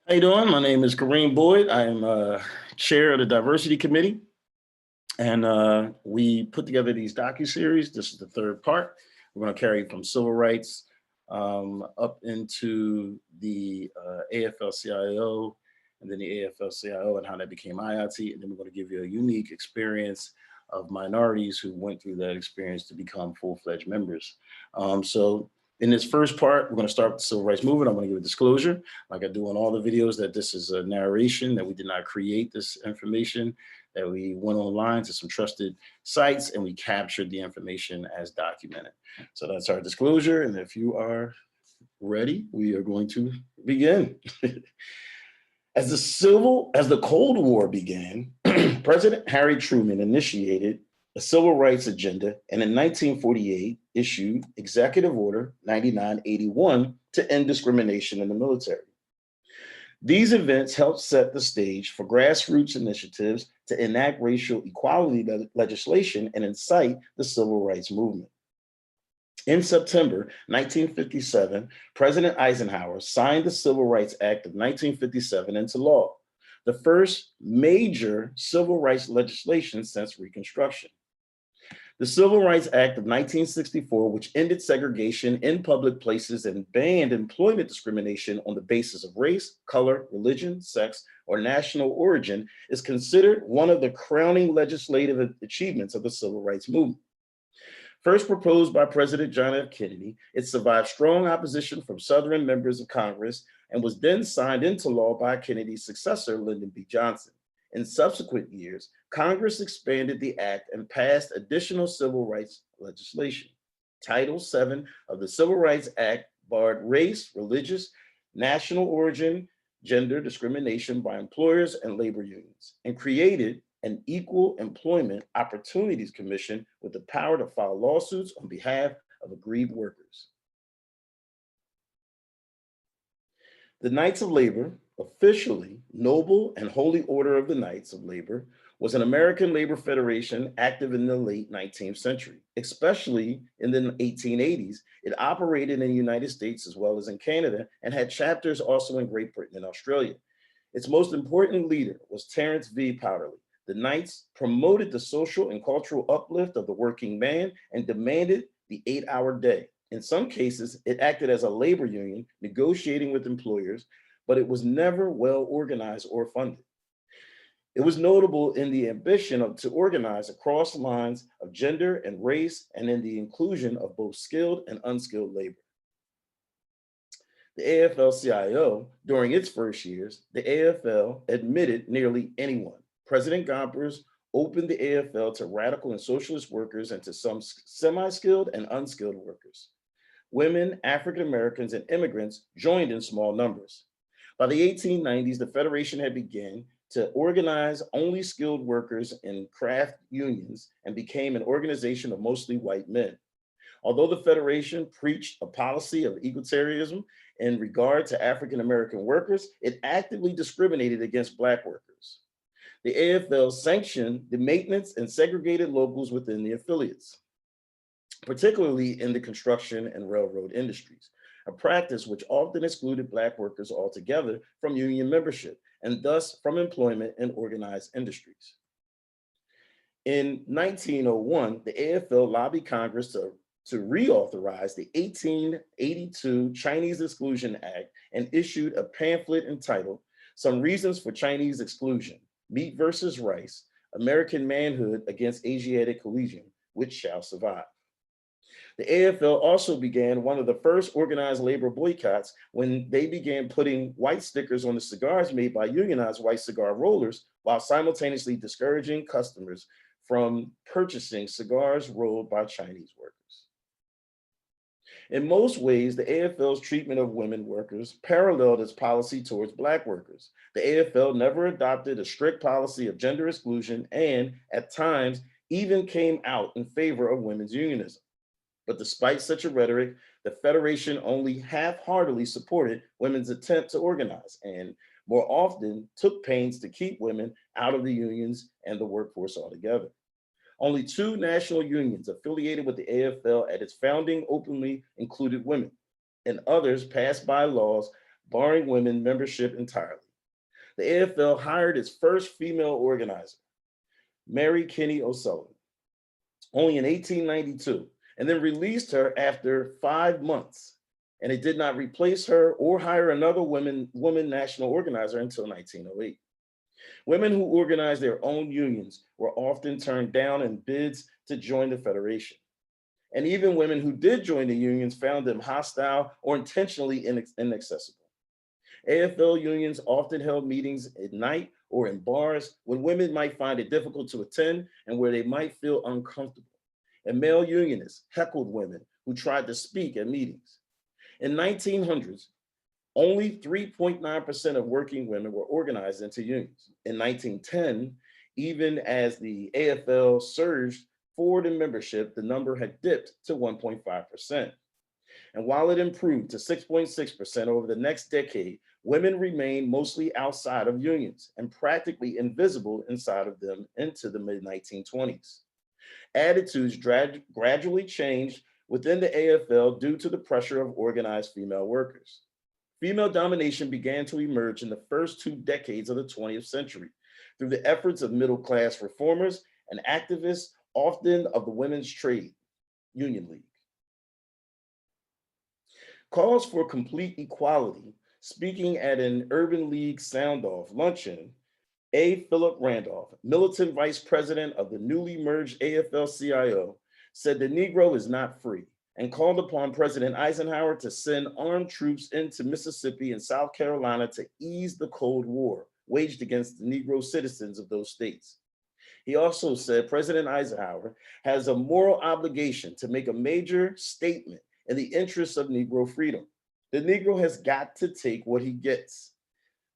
How you doing? My name is Kareem Boyd. I am chair of the diversity committee, and we put together these docuseries. This is the third part. We're going to carry from civil rights up into the AFL-CIO, and then the AFL-CIO and how that became IATSE, and then we're going to give you a unique experience of minorities who went through that experience to become full-fledged members. So in this first part, we're going to start with the civil rights movement. I'm going to give a disclosure, like I do on all the videos, that this is a narration, that we did not create this information, that we went online to some trusted sites and we captured the information as documented. So that's our disclosure. And if you are ready, we are going to begin. As the Cold War began, President Harry Truman initiated a civil rights agenda, and in 1948 issued Executive Order 9981 to end discrimination in the military. These events helped set the stage for grassroots initiatives to enact racial equality legislation and incite the civil rights movement. In September 1957, President Eisenhower signed the Civil Rights Act of 1957 into law, the first major civil rights legislation since Reconstruction. The Civil Rights Act of 1964, which ended segregation in public places and banned employment discrimination on the basis of race, color, religion, sex, or national origin, is considered one of the crowning legislative achievements of the civil rights movement. First proposed by President John F. Kennedy, it survived strong opposition from Southern members of Congress and was then signed into law by Kennedy's successor, Lyndon B. Johnson. In subsequent years, Congress expanded the act and passed additional civil rights legislation. Title VII of the Civil Rights Act barred race, religious, national origin, gender discrimination by employers and labor unions, and created an Equal Employment Opportunities Commission with the power to file lawsuits on behalf of aggrieved workers. The Knights of Labor, officially Noble and Holy Order of the Knights of Labor, was an American labor federation active in the late 19th century. Especially in the 1880s, it operated in the United States as well as in Canada and had chapters also in Great Britain and Australia. Its most important leader was Terence V. Powderly. The Knights promoted the social and cultural uplift of the working man and demanded the 8-hour day. In some cases, it acted as a labor union negotiating with employers, but it was never well organized or funded. It was notable in the ambition to organize across lines of gender and race and in the inclusion of both skilled and unskilled labor. The AFL-CIO, during its first years, the AFL admitted nearly anyone. President Gompers opened the AFL to radical and socialist workers and to some semi-skilled and unskilled workers. Women, African Americans, and immigrants joined in small numbers. By the 1890s, the Federation had begun to organize only skilled workers in craft unions and became an organization of mostly white men. Although the Federation preached a policy of egalitarianism in regard to African American workers, it actively discriminated against Black workers. The AFL sanctioned the maintenance and segregated locals within the affiliates, particularly in the construction and railroad industries, a practice which often excluded Black workers altogether from union membership and thus from employment in organized industries. In 1901, the AFL lobbied Congress to reauthorize the 1882 Chinese Exclusion Act and issued a pamphlet entitled "Some Reasons for Chinese Exclusion: Meat versus Rice, American Manhood Against Asiatic Collusion, which shall survive." The AFL also began one of the first organized labor boycotts when they began putting white stickers on the cigars made by unionized white cigar rollers while simultaneously discouraging customers from purchasing cigars rolled by Chinese workers. In most ways, the AFL's treatment of women workers paralleled its policy towards Black workers. The AFL never adopted a strict policy of gender exclusion and, at times, even came out in favor of women's unionism. But despite such a rhetoric, the Federation only half-heartedly supported women's attempt to organize and more often took pains to keep women out of the unions and the workforce altogether. Only 2 national unions affiliated with the AFL at its founding openly included women, and others passed bylaws barring women membership entirely. The AFL hired its first female organizer, Mary Kinney O'Sullivan, only in 1892, and then released her after 5 months. And it did not replace her or hire another woman national organizer until 1908. Women who organized their own unions were often turned down in bids to join the Federation. And even women who did join the unions found them hostile or intentionally inaccessible. AFL unions often held meetings at night or in bars when women might find it difficult to attend and where they might feel uncomfortable. And male unionists heckled women who tried to speak at meetings. In 1900s, only 3.9% of working women were organized into unions. In 1910, even as the AFL surged forward in membership, the number had dipped to 1.5%. And while it improved to 6.6% over the next decade, women remained mostly outside of unions and practically invisible inside of them into the mid-1920s. Attitudes gradually changed within the AFL due to the pressure of organized female workers. Female domination began to emerge in the first 2 decades of the 20th century through the efforts of middle-class reformers and activists, often of the Women's Trade Union League. Calls for complete equality, speaking at an Urban League sound-off luncheon, A. Philip Randolph, militant vice president of the newly merged AFL-CIO, said the Negro is not free and called upon President Eisenhower to send armed troops into Mississippi and South Carolina to ease the Cold War waged against the Negro citizens of those states. He also said President Eisenhower has a moral obligation to make a major statement in the interests of Negro freedom. The Negro has got to take what he gets,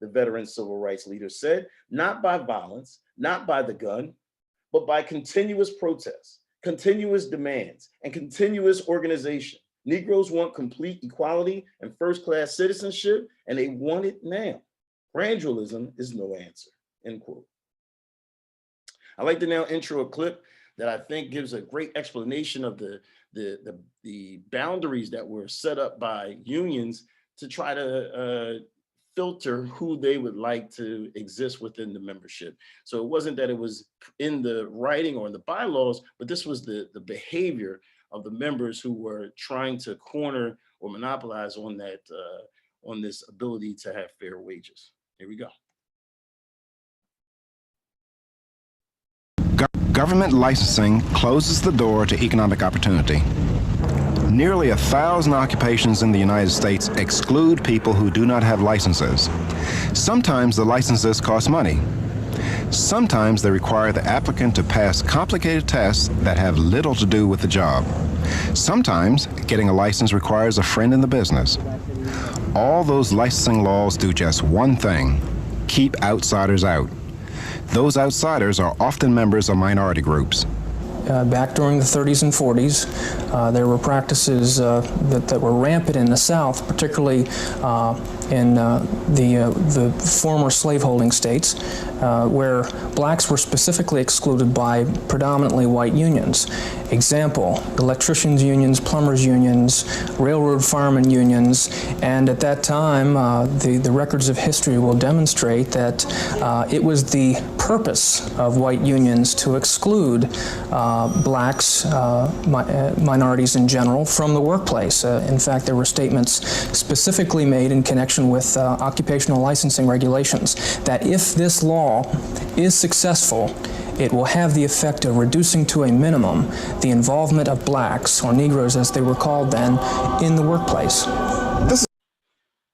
the veteran civil rights leader said, not by violence, not by the gun, but by continuous protests, continuous demands, and continuous organization. Negroes want complete equality and first-class citizenship, and they want it now. Grandualism is no answer, end quote. I'd like to now intro a clip that I think gives a great explanation of the boundaries that were set up by unions to try to filter who they would like to exist within the membership. So it wasn't that it was in the writing or in the bylaws, but this was the behavior of the members who were trying to corner or monopolize on that on this ability to have fair wages. Here we go. Government licensing closes the door to economic opportunity. Nearly 1,000 occupations in the United States exclude people who do not have licenses. Sometimes the licenses cost money. Sometimes they require the applicant to pass complicated tests that have little to do with the job. Sometimes getting a license requires a friend in the business. All those licensing laws do just one thing: keep outsiders out. Those outsiders are often members of minority groups. Back during the 30s and 40s, there were practices that were rampant in the South, particularly in the former slaveholding states, where blacks were specifically excluded by predominantly white unions. Example, electricians' unions, plumbers' unions, railroad firemen unions, and at that time, the records of history will demonstrate that it was the purpose of white unions to exclude blacks, minorities in general, from the workplace. In fact, there were statements specifically made in connection with occupational licensing regulations that if this law is successful, it will have the effect of reducing to a minimum the involvement of blacks, or Negroes as they were called then, in the workplace.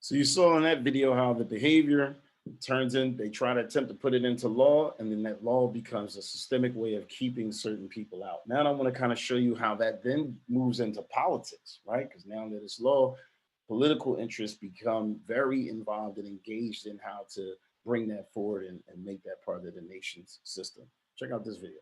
So you saw in that video how the behavior turns in, they try to attempt to put it into law, and then that law becomes a systemic way of keeping certain people out. Now I want to kind of show you how that then moves into politics, right? Because now that it's law, political interests become very involved and engaged in how to bring that forward and make that part of the nation's system. Check out this video.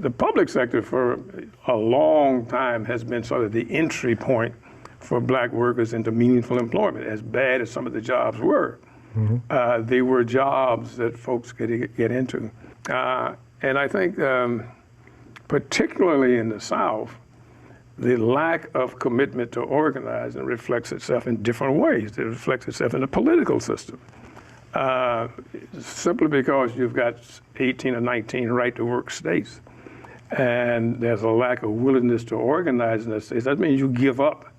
The public sector for a long time has been sort of the entry point for black workers into meaningful employment, as bad as some of the jobs were. Mm-hmm. They were jobs that folks could get into. And I think particularly in the South, the lack of commitment to organizing reflects itself in different ways. It reflects itself in the political system. Simply because you've got 18 or 19 right-to-work states, and there's a lack of willingness to organize in the states, that means you give up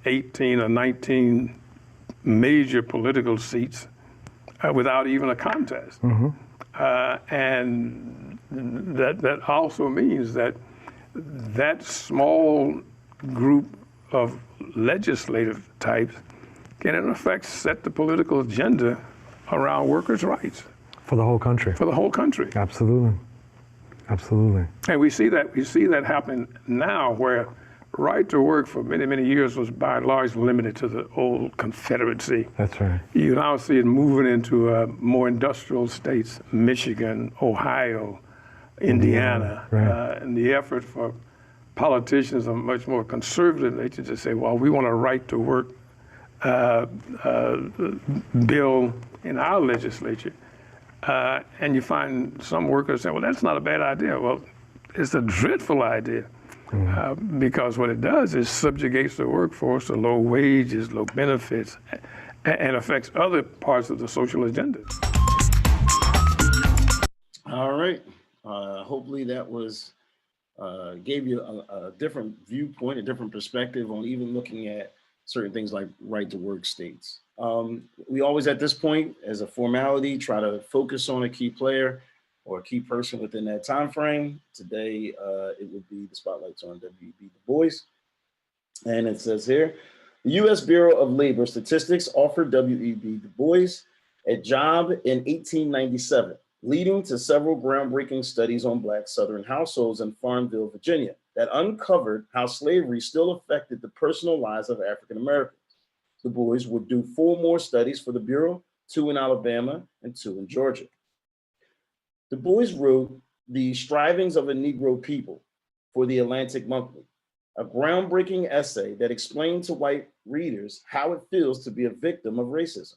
18 or 19 major political seats without even a contest. And that also means that small group of legislative types can in effect set the political agenda around workers' rights. For the whole country. For the whole country. Absolutely. Absolutely. And we see that happening now, where right to work for many, many years was by and large limited to the old Confederacy. That's right. You now see it moving into more industrial states, Michigan, Ohio, Indiana, right. And the effort for politicians of much more conservative nature to say, well, we want a right to work bill in our legislature. And you find some workers saying, well, that's not a bad idea. Well, it's a dreadful idea. Because what it does is subjugates the workforce to low wages, low benefits, and affects other parts of the social agenda. All right. Hopefully that was gave you a different viewpoint, a different perspective on even looking at certain things like right to work states. We always at this point, as a formality, try to focus on a key player or a key person within that time frame. Today, it would be the spotlight's on W.E.B. Du Bois. And it says here, the U.S. Bureau of Labor Statistics offered W.E.B. Du Bois a job in 1897, leading to several groundbreaking studies on Black Southern households in Farmville, Virginia, that uncovered how slavery still affected the personal lives of African Americans. Du Bois would do 4 more studies for the Bureau, 2 in Alabama and 2 in Georgia. Du Bois wrote The Strivings of a Negro People for the Atlantic Monthly, a groundbreaking essay that explained to white readers how it feels to be a victim of racism.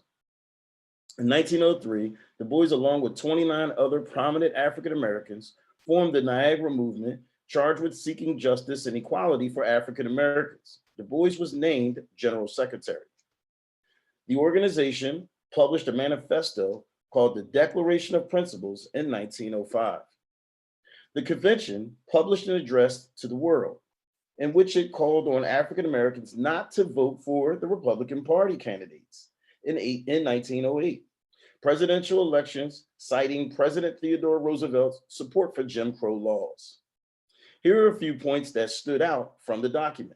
In 1903, Du Bois, along with 29 other prominent African Americans, formed the Niagara Movement, charged with seeking justice and equality for African Americans. Du Bois was named General Secretary. The organization published a manifesto called the Declaration of Principles in 1905. The convention published an address to the world in which it called on African Americans not to vote for the Republican Party candidates in 1908 presidential elections, citing President Theodore Roosevelt's support for Jim Crow laws. Here are a few points that stood out from the document.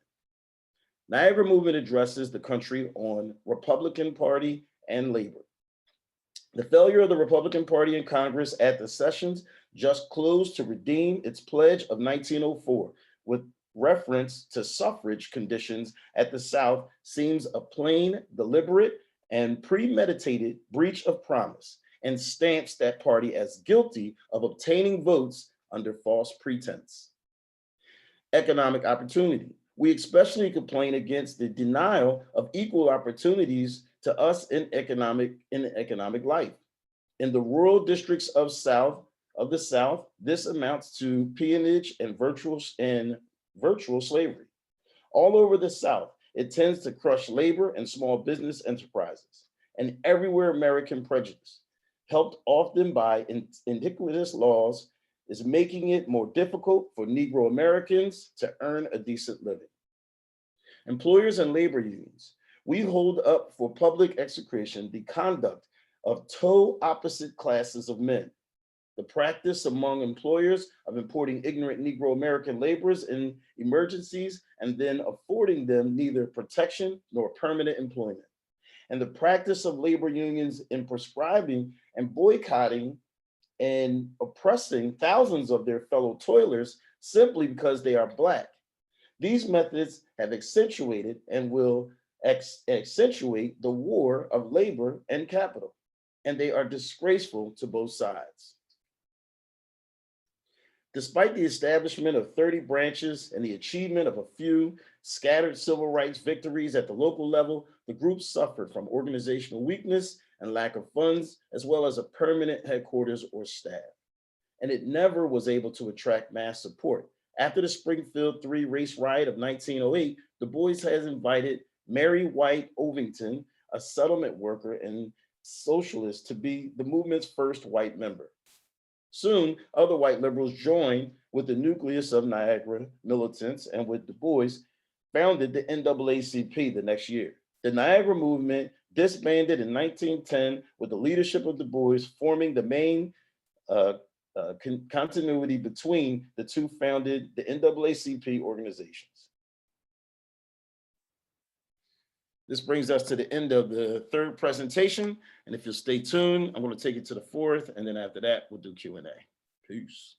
Niagara Movement addresses the country on Republican Party and labor. The failure of the Republican Party in Congress at the sessions just closed to redeem its pledge of 1904 with reference to suffrage conditions at the South seems a plain, deliberate, and premeditated breach of promise and stamps that party as guilty of obtaining votes under false pretense. Economic opportunity. We especially complain against the denial of equal opportunities to us in economic life. In the rural districts of the South, this amounts to peonage and virtual slavery. All over the South, it tends to crush labor and small business enterprises, and everywhere American prejudice, helped often by iniquitous laws, is making it more difficult for Negro Americans to earn a decent living. Employers and labor unions, we hold up for public execration the conduct of two opposite classes of men. The practice among employers of importing ignorant Negro American laborers in emergencies and then affording them neither protection nor permanent employment. And the practice of labor unions in prescribing and boycotting and oppressing thousands of their fellow toilers simply because they are Black. These methods have accentuated and will accentuate the war of labor and capital, and they are disgraceful to both sides. Despite the establishment of 30 branches and the achievement of a few scattered civil rights victories at the local level, the group suffered from organizational weakness and lack of funds, as well as a permanent headquarters or staff. and it never was able to attract mass support. After the Springfield 3 race riot of 1908, Du Bois has invited Mary White Ovington, a settlement worker and socialist, to be the movement's first white member. Soon, other white liberals joined with the nucleus of Niagara militants, and with Du Bois, founded the NAACP the next year. The Niagara movement disbanded in 1910 with the leadership of Du Bois, forming the main continuity between the two founded the NAACP organizations. This brings us to the end of the third presentation. And if you'll stay tuned, I'm going to take it to the fourth. And then after that, we'll do Q&A. Peace.